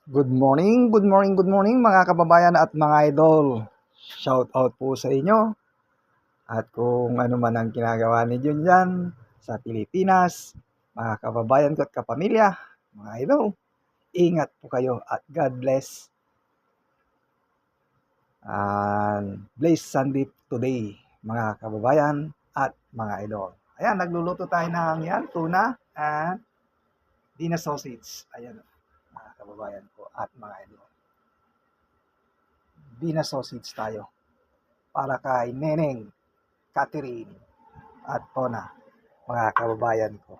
Good morning mga kababayan at mga idol. Shout out po sa inyo. At kung ano man ang ginagawa ninyo dyan sa Pilipinas, mga kababayan ko at kapamilya, mga idol, ingat po kayo at God bless. And blessed Sunday today, mga kababayan at mga idol. Ayan, nagluluto tayo ng tuna at Dina sausage. Ayan, mga kababayan ko at mga idol. Dina sausage tayo para kay Neneng, Catherine at Tona, mga kababayan ko.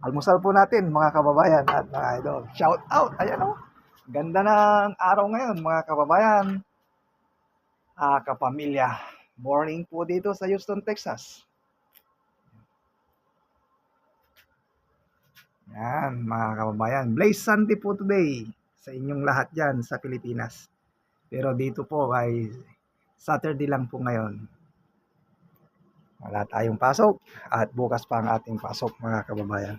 Almusal po natin mga kababayan at mga idol. Shout out! Ayan o. Ganda ng araw ngayon mga kababayan. Kapamilya. Morning po dito sa Houston, Texas. Yan mga kababayan. Blaze Sunday po today sa inyong lahat dyan sa Pilipinas. Pero dito po ay Saturday lang po ngayon. Wala tayong pasok at bukas pa ang ating pasok mga kababayan.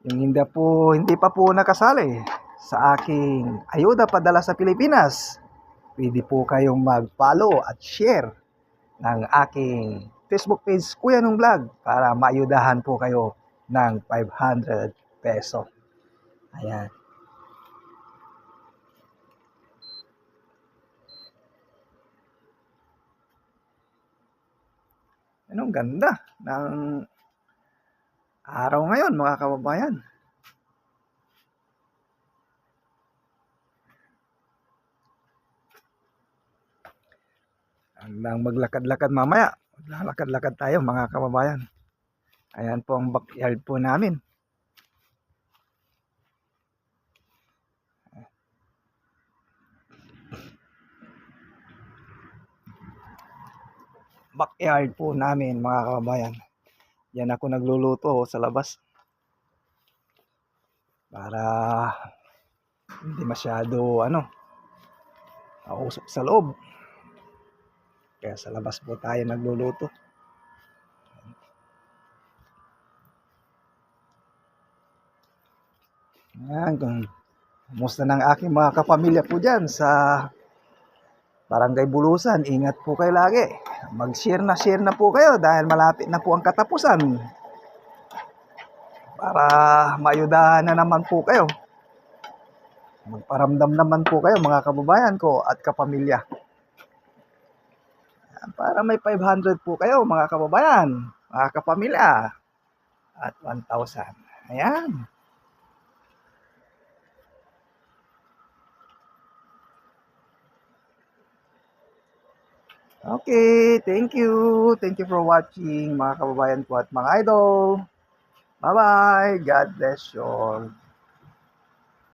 Yung hindi pa po nakasali sa aking ayuda padala sa Pilipinas, pwede po kayong mag-follow at share ng aking Facebook page Kuya Nung Vlog para maayudahan po kayo ng 500 peso. Ayan. Anong ganda ng araw ngayon mga kababayan. Hanggang maglakad-lakad mamaya. Maglalakad-lakad tayo mga kababayan. Ayan po ang backyard po namin. Backyard po namin mga kababayan. Yan ako nagluluto sa labas. Para hindi masyado mausok sa loob. Kaya sa labas po tayo nagluluto. Yan, kumusta ng aking mga kapamilya po dyan sa Barangay Bulusan. Ingat po kayo lagi. Mag-share na po kayo dahil malapit na po ang katapusan. Para maayudahan na naman po kayo. Magparamdam naman po kayo mga kababayan ko at kapamilya. Para may 500 po kayo mga kababayan, mga kapamilya. At 1,000. Ayan. Okay, thank you. Thank you for watching mga kababayan ko at mga idol. Bye-bye. God bless you all.